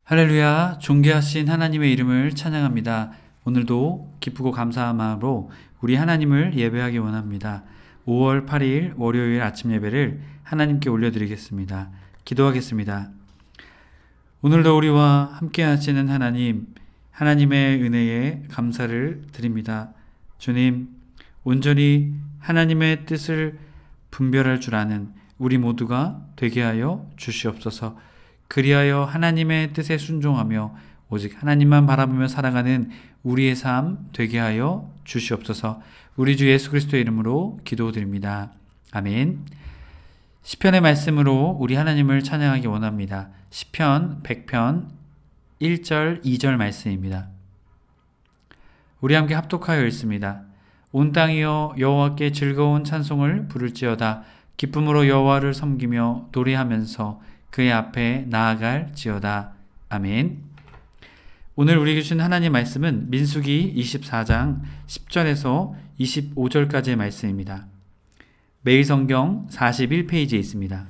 할렐루야, 존귀하신 하나님의 이름을 찬양합니다. 오늘도 기쁘고 감사한 마음으로 우리 하나님을 예배하기 원합니다. 5월 8일 월요일 아침 예배를 하나님께 올려드리겠습니다. 기도하겠습니다. 오늘도 우리와 함께 하시는 하나님, 하나님의 은혜에 감사를 드립니다. 주님, 온전히 하나님의 뜻을 분별할 줄 아는 우리 모두가 되게 하여 주시옵소서. 그리하여 하나님의 뜻에 순종하며 오직 하나님만 바라보며 살아가는 우리의 삶 되게 하여 주시옵소서. 우리 주 예수 그리스도의 이름으로 기도드립니다. 아멘. 시편의 말씀으로 우리 하나님을 찬양하기 원합니다. 시편 100편 1절 2절 말씀입니다. 우리 함께 합독하여 읽습니다. 온 땅이여 여호와께 즐거운 찬송을 부를지어다. 기쁨으로 여호와를 섬기며 노래하면서 그의 앞에 나아갈지어다. 아멘. 오늘 우리에게 주신 하나님 말씀은 민수기 24장 10절에서 25절까지의 말씀입니다. 매일 성경 41페이지에 있습니다.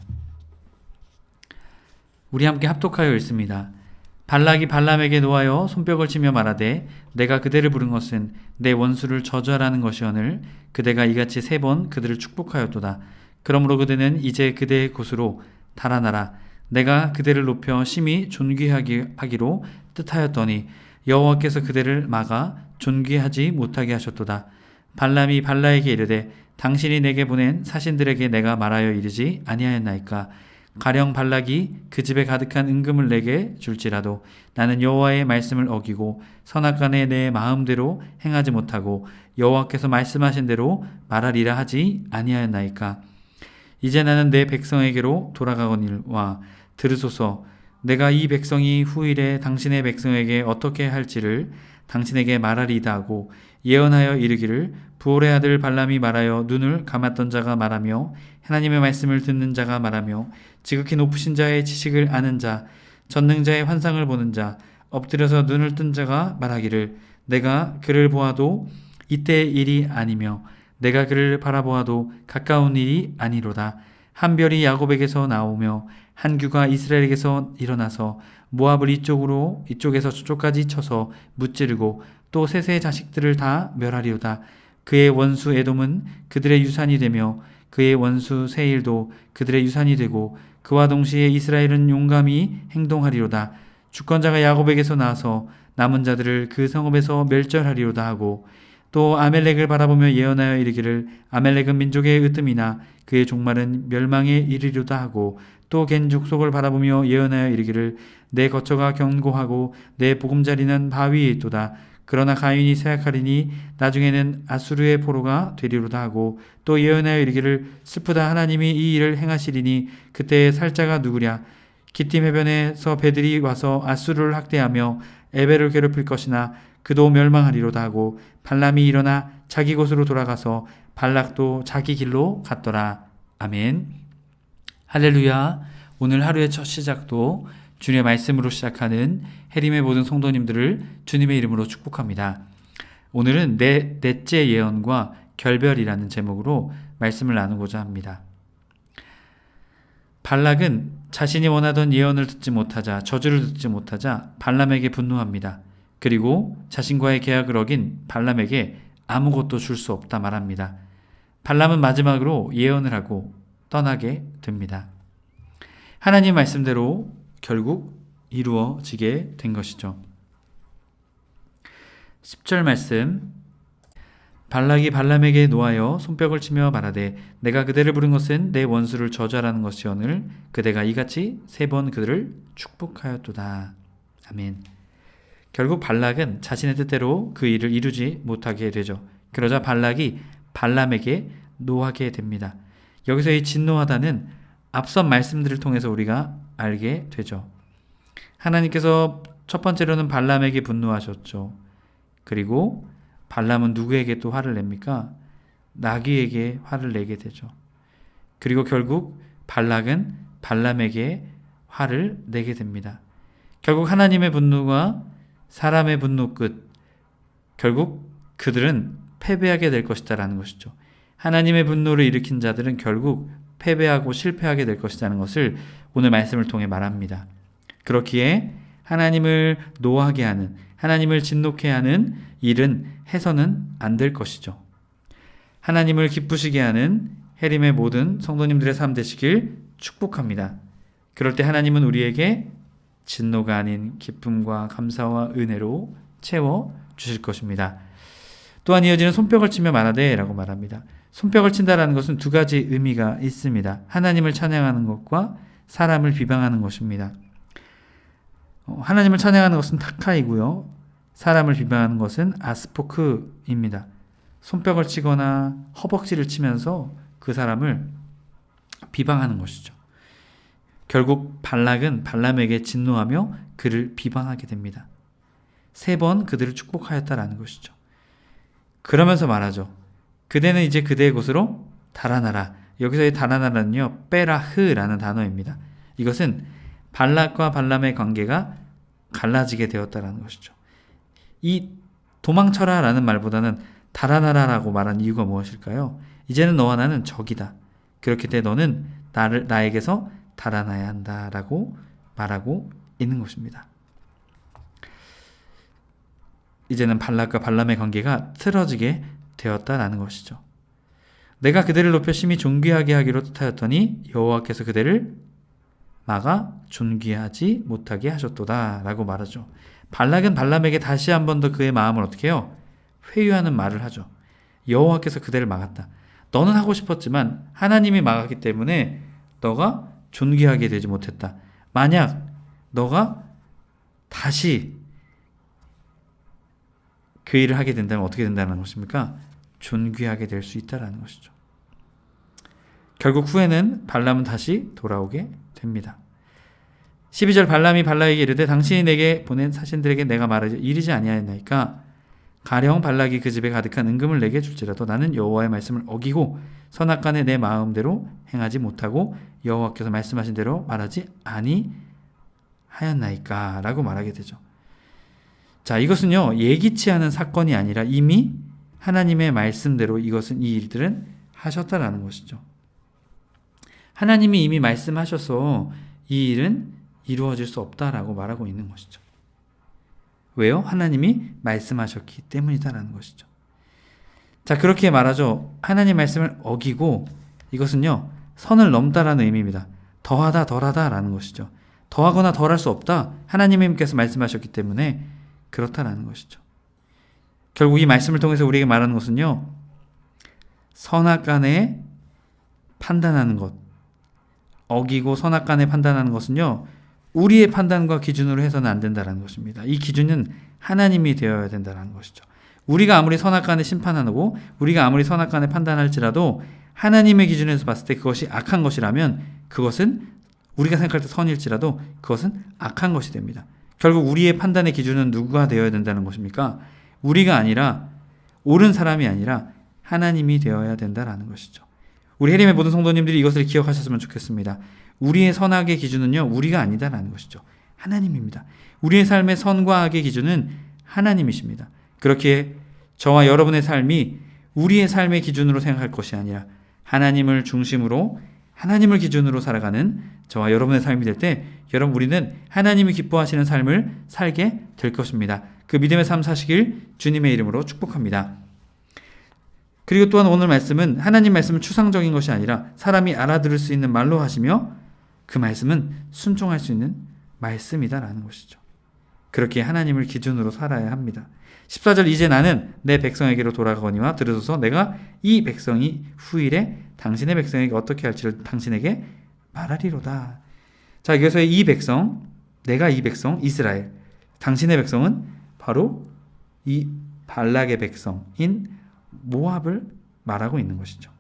우리 함께 합독하여 읽습니다. 발락이 발람에게 노하여 손뼉을 치며 말하되 내가 그대를 부른 것은 내 원수를 저주하라는 것이오늘 그대가 이같이 3번 그들을 축복하였도다. 그러므로 그대는 이제 그대의 곳으로 달아나라. 내가 그대를 높여 심히 존귀하기로 뜻하였더니 여호와께서 그대를 막아 존귀하지 못하게 하셨도다. 발람이 발라에게 이르되 당신이 내게 보낸 사신들에게 내가 말하여 이르지 아니하였나이까. 가령 발락이 그 집에 가득한 은금을 내게 줄지라도 나는 여호와의 말씀을 어기고 선악간에 내 마음대로 행하지 못하고 여호와께서 말씀하신 대로 말하리라 하지 아니하였나이까. 이제 나는 내 백성에게로 돌아가거니와 들으소서. 내가 이 백성이 후일에 당신의 백성에게 어떻게 할지를 당신에게 말하리이다 하고 예언하여 이르기를 부올의 아들 발람이 말하여 눈을 감았던 자가 말하며 하나님의 말씀을 듣는 자가 말하며 지극히 높으신 자의 지식을 아는 자 전능자의 환상을 보는 자 엎드려서 눈을 뜬 자가 말하기를 내가 그를 보아도 이때의 일이 아니며 내가 그를 바라보아도 가까운 일이 아니로다. 한 별이 야곱에게서 나오며 한 규가 이스라엘에게서 일어나서 모압을 이쪽에서 저쪽까지 쳐서 무찌르고 또 셋의 자식들을 다 멸하리로다. 그의 원수 에돔은 그들의 유산이 되며 그의 원수 세일도 그들의 유산이 되고 그와 동시에 이스라엘은 용감히 행동하리로다. 주권자가 야곱에게서 나와서 남은 자들을 그 성읍에서 멸절하리로다 하고 또 아멜렉을 바라보며 예언하여 이르기를 아멜렉은 민족의 으뜸이나 그의 종말은 멸망에 이르리로다 하고 또 갠 족속을 바라보며 예언하여 이르기를 내 거처가 견고하고 내 보금자리는 바위에 있도다. 그러나 가인이 쇠약하리니 나중에는 아수르의 포로가 되리로다 하고 또 예언하여 이르기를 슬프다. 하나님이 이 일을 행하시리니 그때의 살자가 누구랴. 기띔 해변에서 배들이 와서 아수르를 학대하며 에벨을 괴롭힐 것이나 그도 멸망하리로다 하고 발람이 일어나 자기 곳으로 돌아가서 발락도 자기 길로 갔더라. 아멘. 할렐루야. 오늘 하루의 첫 시작도 주님의 말씀으로 시작하는 해림의 모든 성도님들을 주님의 이름으로 축복합니다. 오늘은 넷째 예언과 결별이라는 제목으로 말씀을 나누고자 합니다. 발락은 자신이 원하던 예언을 듣지 못하자 저주를 듣지 못하자 발람에게 분노합니다. 그리고 자신과의 계약을 어긴 발람에게 아무것도 줄 수 없다 말합니다. 발람은 마지막으로 예언을 하고 떠나게 됩니다. 하나님 말씀대로 결국 이루어지게 된 것이죠. 10절 말씀 발락이 발람에게 노하여 손뼉을 치며 말하되 내가 그대를 부른 것은 내 원수를 저주하라는 것이오늘 그대가 이같이 3번 그들을 축복하였도다. 아멘. 결국 발락은 자신의 뜻대로 그 일을 이루지 못하게 되죠. 그러자 발락이 발람에게 노하게 됩니다. 여기서 이 진노하다는 앞선 말씀들을 통해서 우리가 알게 되죠. 하나님께서 첫 번째로는 발람에게 분노하셨죠. 그리고 발람은 누구에게 또 화를 냅니까? 나귀에게 화를 내게 되죠. 그리고 결국 발락은 발람에게 화를 내게 됩니다. 결국 하나님의 분노가 사람의 분노 끝, 결국 그들은 패배하게 될 것이다라는 것이죠. 하나님의 분노를 일으킨 자들은 결국 패배하고 실패하게 될 것이라는 것을 오늘 말씀을 통해 말합니다. 그렇기에 하나님을 노하게 하는, 하나님을 진노케 하는 일은 해서는 안 될 것이죠. 하나님을 기쁘시게 하는 해림의 모든 성도님들의 삶 되시길 축복합니다. 그럴 때 하나님은 우리에게 진노가 아닌 기쁨과 감사와 은혜로 채워 주실 것입니다. 또한 이어지는 손뼉을 치며 말하되 라고 말합니다. 손뼉을 친다라는 것은 두 가지 의미가 있습니다. 하나님을 찬양하는 것과 사람을 비방하는 것입니다. 하나님을 찬양하는 것은 타카이고요. 사람을 비방하는 것은 아스포크입니다. 손뼉을 치거나 허벅지를 치면서 그 사람을 비방하는 것이죠. 결국 발락은 발람에게 진노하며 그를 비방하게 됩니다. 3번 그들을 축복하였다라는 것이죠. 그러면서 말하죠. 그대는 이제 그대의 곳으로 달아나라. 여기서의 달아나라는요, 빼라흐라는 단어입니다. 이것은 발락과 발람의 관계가 갈라지게 되었다라는 것이죠. 이 도망쳐라 라는 말보다는 달아나라라고 말한 이유가 무엇일까요? 이제는 너와 나는 적이다. 그렇기 때문에 너는 나에게서 달아나야 한다라고 말하고 있는 것입니다. 이제는 발락과 발람의 관계가 틀어지게 되었다라는 것이죠. 내가 그들을 높여 심히 존귀하게 하기로 뜻하였더니 여호와께서 그들을 막아 존귀하지 못하게 하셨도다 라고 말하죠. 발락은 발람에게 다시 한 번 더 그의 마음을 어떻게 해요? 회유하는 말을 하죠. 여호와께서 그들을 막았다. 너는 하고 싶었지만 하나님이 막았기 때문에 너가 존귀하게 되지 못했다. 만약 너가 다시 그 일을 하게 된다면 어떻게 된다는 것입니까? 존귀하게 될 수 있다는 것이죠. 결국 후에는 발람은 다시 돌아오게 됩니다. 12절 발람이 발락에게 이르되 당신이 내게 보낸 사신들에게 내가 말하지 이르지 아니하였나이까 가령 발락이 그 집에 가득한 은금을 내게 줄지라도 나는 여호와의 말씀을 어기고 선악간에 내 마음대로 행하지 못하고 여호와께서 말씀하신 대로 말하지 아니하였나이까 라고 말하게 되죠. 자, 이것은요 예기치 않은 사건이 아니라 이미 하나님의 말씀대로 이 일들은 하셨다라는 것이죠. 하나님이 이미 말씀하셔서 이 일은 이루어질 수 없다라고 말하고 있는 것이죠. 왜요? 하나님이 말씀하셨기 때문이다라는 것이죠. 자, 그렇게 말하죠. 하나님 말씀을 어기고 이것은요 선을 넘다라는 의미입니다. 더하다 덜하다라는 것이죠. 더하거나 덜할 수 없다. 하나님께서 말씀하셨기 때문에 그렇다라는 것이죠. 결국 이 말씀을 통해서 우리에게 말하는 것은요 선악간에 판단하는 것, 어기고 선악간에 판단하는 것은요 우리의 판단과 기준으로 해서는 안 된다는 것입니다. 이 기준은 하나님이 되어야 된다는 것이죠. 우리가 아무리 선악간에 심판하고 우리가 아무리 선악간에 판단할지라도 하나님의 기준에서 봤을 때 그것이 악한 것이라면 그것은 우리가 생각할 때 선일지라도 그것은 악한 것이 됩니다. 결국 우리의 판단의 기준은 누가 되어야 된다는 것입니까? 우리가 아니라 옳은 사람이 아니라 하나님이 되어야 된다는 것이죠. 우리 해림의 모든 성도님들이 이것을 기억하셨으면 좋겠습니다. 우리의 선악의 기준은요 우리가 아니다라는 것이죠. 하나님입니다. 우리의 삶의 선과 악의 기준은 하나님이십니다. 그렇게 저와 여러분의 삶이 우리의 삶의 기준으로 생각할 것이 아니라 하나님을 중심으로 하나님을 기준으로 살아가는 저와 여러분의 삶이 될 때 여러분 우리는 하나님이 기뻐하시는 삶을 살게 될 것입니다. 그 믿음의 삶 사시길 주님의 이름으로 축복합니다. 그리고 또한 오늘 말씀은 하나님 말씀은 추상적인 것이 아니라 사람이 알아들을 수 있는 말로 하시며 그 말씀은 순종할 수 있는 말씀이다라는 것이죠. 그렇게 하나님을 기준으로 살아야 합니다. 14절 이제 나는 내 백성에게로 돌아가거니와 들으소서 내가 이 백성이 후일에 당신의 백성에게 어떻게 할지를 당신에게 말하리로다. 자, 여기서의 이 백성, 내가 이 백성, 이스라엘, 당신의 백성은 바로 이 발락의 백성인 모압을 말하고 있는 것이죠.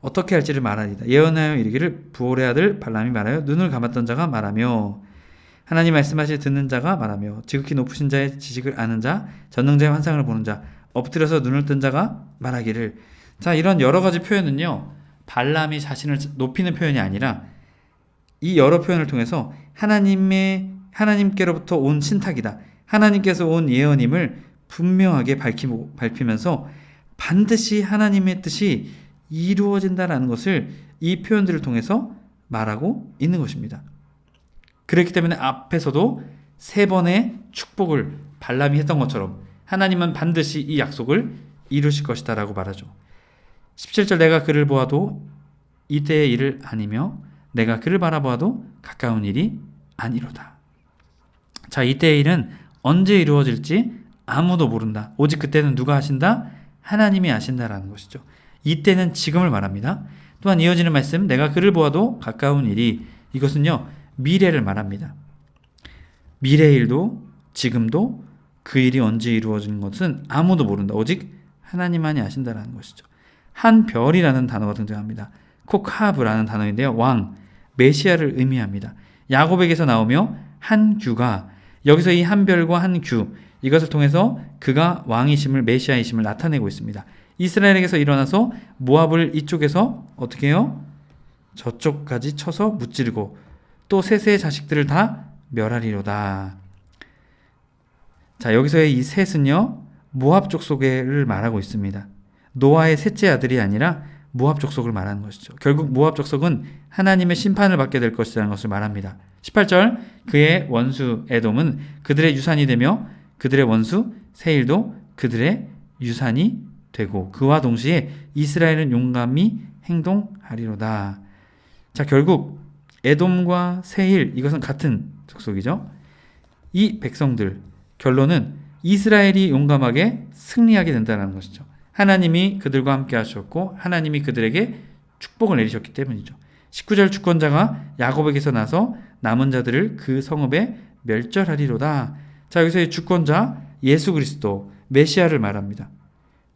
어떻게 할지를 말하리다. 예언하여 이르기를 부올의 아들 발람이 말하여 눈을 감았던 자가 말하며 하나님 말씀하시 듣는 자가 말하며 지극히 높으신 자의 지식을 아는 자 전능자의 환상을 보는 자 엎드려서 눈을 뜬 자가 말하기를. 자, 이런 여러 가지 표현은요 발람이 자신을 높이는 표현이 아니라 이 여러 표현을 통해서 하나님께로부터 온 신탁이다. 하나님께서 온 예언임을 분명하게 밝히면서 반드시 하나님의 뜻이 이루어진다라는 것을 이 표현들을 통해서 말하고 있는 것입니다. 그렇기 때문에 앞에서도 3번의 축복을 발람이 했던 것처럼 하나님은 반드시 이 약속을 이루실 것이다 라고 말하죠. 17절 내가 그를 보아도 이때의 일을 아니며 내가 그를 바라보아도 가까운 일이 아니로다. 자, 이때의 일은 언제 이루어질지 아무도 모른다. 오직 그때는 누가 하신다? 하나님이 하신다라는 것이죠. 이때는 지금을 말합니다. 또한 이어지는 말씀 내가 그를 보아도 가까운 일이, 이것은요 미래를 말합니다. 미래의 일도 지금도 그 일이 언제 이루어지는 것은 아무도 모른다. 오직 하나님만이 아신다라는 것이죠. 한 별이라는 단어가 등장합니다. 코카브라는 단어인데요. 왕, 메시아를 의미합니다. 야곱에게서 나오며 한 규가, 여기서 이 한 별과 한 규, 이것을 통해서 그가 왕이심을, 메시아이심을 나타내고 있습니다. 이스라엘에게서 일어나서 모압을 이쪽에서 어떻게 해요? 저쪽까지 쳐서 무찌르고 또 셋의 자식들을 다 멸하리로다. 자, 여기서의 이 셋은요 모압 족속을 말하고 있습니다. 노아의 셋째 아들이 아니라 모압 족속을 말하는 것이죠. 결국 모압 족속은 하나님의 심판을 받게 될 것이라는 것을 말합니다. 18절 그의 원수 에돔은 그들의 유산이 되며 그들의 원수 세일도 그들의 유산이 되고 그와 동시에 이스라엘은 용감히 행동하리로다. 자, 결국 에돔과 세일, 이것은 같은 족속이죠. 이 백성들, 결론은 이스라엘이 용감하게 승리하게 된다는 것이죠. 하나님이 그들과 함께 하셨고 하나님이 그들에게 축복을 내리셨기 때문이죠. 19절 주권자가 야곱에게서 나서 남은 자들을 그 성읍에 멸절하리로다. 자, 여기서의 주권자 예수 그리스도 메시아를 말합니다.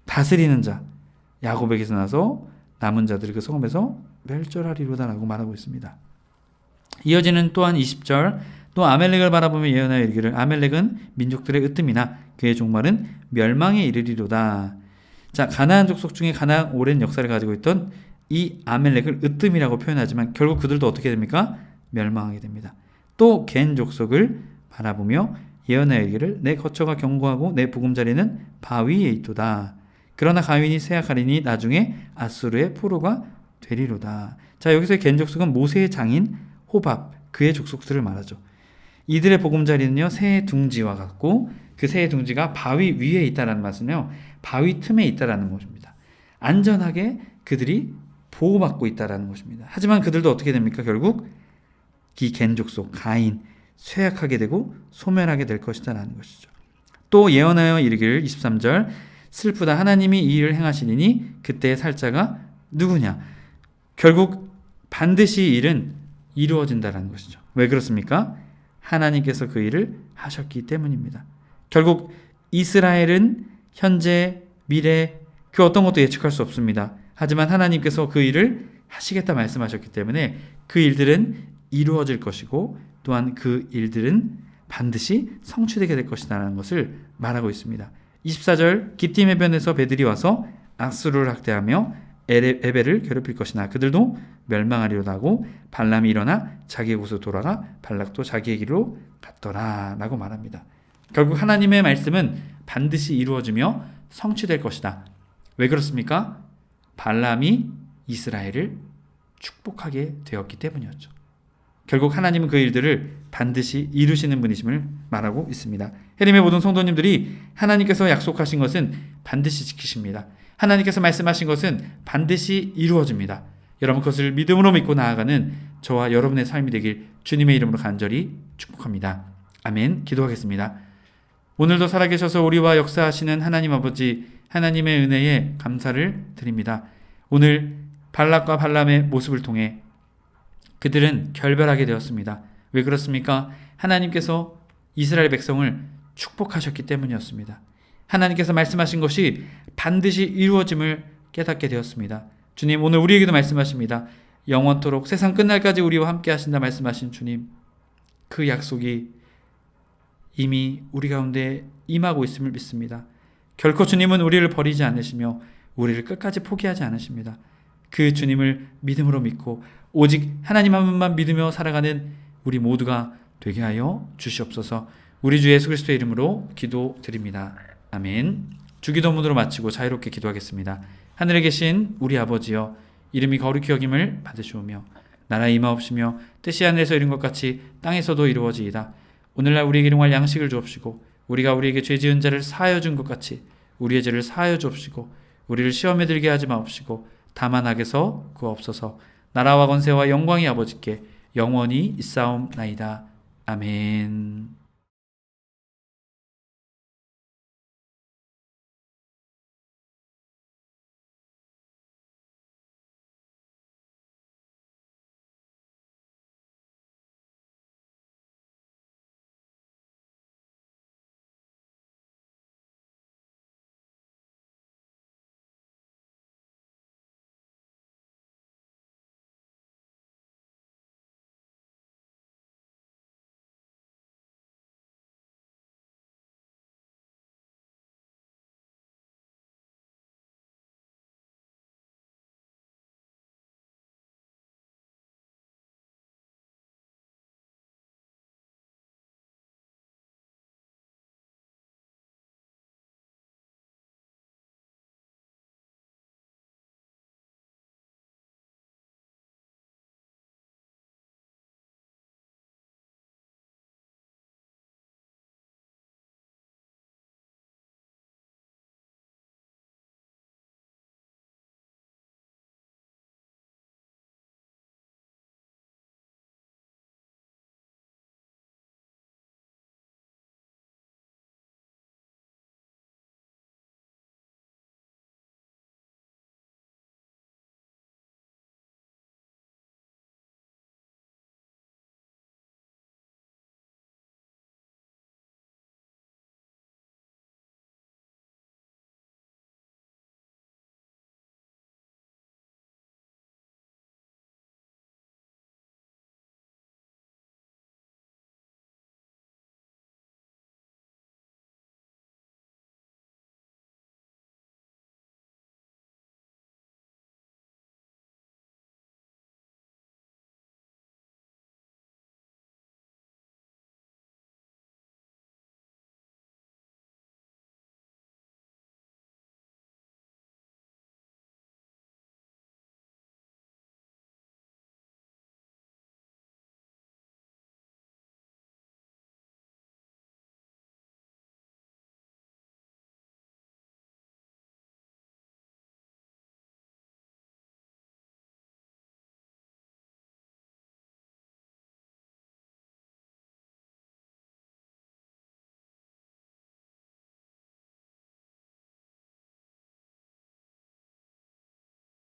다스리는 자 야곱에게서 나서 남은 자들을 그 성읍에서 멸절하리로다라고 말하고 있습니다. 이어지는 또한 20절 또 아멜렉을 바라보며 예언하여 이르기를 아멜렉은 민족들의 으뜸이나 그의 종말은 멸망에 이르리로다. 자, 가나안 족속 중에 가장 오랜 역사를 가지고 있던 이 아멜렉을 으뜸이라고 표현하지만 결국 그들도 어떻게 됩니까? 멸망하게 됩니다. 또 겐 족속을 바라보며 예언하여 이르기를 내 거처가 견고하고 내 보금자리는 바위에 있도다. 그러나 가윈이 쇠약하리니 나중에 아수르의 포로가 되리로다. 자, 여기서의 겐 족속은 모세의 장인 호밥, 그의 족속들을 말하죠. 이들의 보금자리는요 새의 둥지와 같고 그 새의 둥지가 바위 위에 있다라는 말은요 바위 틈에 있다라는 것입니다. 안전하게 그들이 보호받고 있다라는 것입니다. 하지만 그들도 어떻게 됩니까? 결국 이 겐 족속 가인 쇠약하게 되고 소멸하게 될 것이다라는 것이죠. 또 예언하여 이르기를 23절 슬프다 하나님이 이 일을 행하시리니 그때의 살자가 누구냐? 결국 반드시 이 일은 이루어진다라는 것이죠. 왜 그렇습니까? 하나님께서 그 일을 하셨기 때문입니다. 결국 이스라엘은 현재, 미래 그 어떤 것도 예측할 수 없습니다. 하지만 하나님께서 그 일을 하시겠다 말씀하셨기 때문에 그 일들은 이루어질 것이고 또한 그 일들은 반드시 성취되게 될 것이라는 것을 말하고 있습니다. 24절 기띔 해변에서 배들이 와서 아수르를 학대하며 에벨을 괴롭힐 것이나 그들도 멸망하리로다 하고 발람이 일어나 자기의 곳으로 돌아가 발락도 자기의 길로 갔더라 라고 말합니다. 결국 하나님의 말씀은 반드시 이루어지며 성취될 것이다. 왜 그렇습니까? 발람이 이스라엘을 축복하게 되었기 때문이었죠. 결국 하나님은 그 일들을 반드시 이루시는 분이심을 말하고 있습니다. 해림의 모든 성도님들이 하나님께서 약속하신 것은 반드시 지키십니다. 하나님께서 말씀하신 것은 반드시 이루어집니다. 여러분 그것을 믿음으로 믿고 나아가는 저와 여러분의 삶이 되길 주님의 이름으로 간절히 축복합니다. 아멘. 기도하겠습니다. 오늘도 살아계셔서 우리와 역사하시는 하나님 아버지 하나님의 은혜에 감사를 드립니다. 오늘 발락과 발람의 모습을 통해 그들은 결별하게 되었습니다. 왜 그렇습니까? 하나님께서 이스라엘 백성을 축복하셨기 때문이었습니다. 하나님께서 말씀하신 것이 반드시 이루어짐을 깨닫게 되었습니다. 주님 오늘 우리에게도 말씀하십니다. 영원토록 세상 끝날까지 우리와 함께 하신다 말씀하신 주님, 그 약속이 이미 우리 가운데 임하고 있음을 믿습니다. 결코 주님은 우리를 버리지 않으시며 우리를 끝까지 포기하지 않으십니다. 그 주님을 믿음으로 믿고 오직 하나님 한 분만 믿으며 살아가는 우리 모두가 되게 하여 주시옵소서. 우리 주 예수 그리스도의 이름으로 기도드립니다. 아멘. 주기도문으로 마치고 자유롭게 기도하겠습니다. 하늘에 계신 우리 아버지여, 이름이 거룩히 여김을 받으시오며 나라 임하옵시며 뜻이 하늘에서 이룬 것 같이 땅에서도 이루어지이다. 오늘날 우리에게 일용할 양식을 주옵시고 우리가 우리에게 죄 지은 자를 사하여 준 것 같이 우리의 죄를 사하여 주옵시고 우리를 시험에 들게 하지 마옵시고 다만 악에서 구하옵소서. 나라와 권세와 영광이 아버지께 영원히 있사옵나이다. 아멘.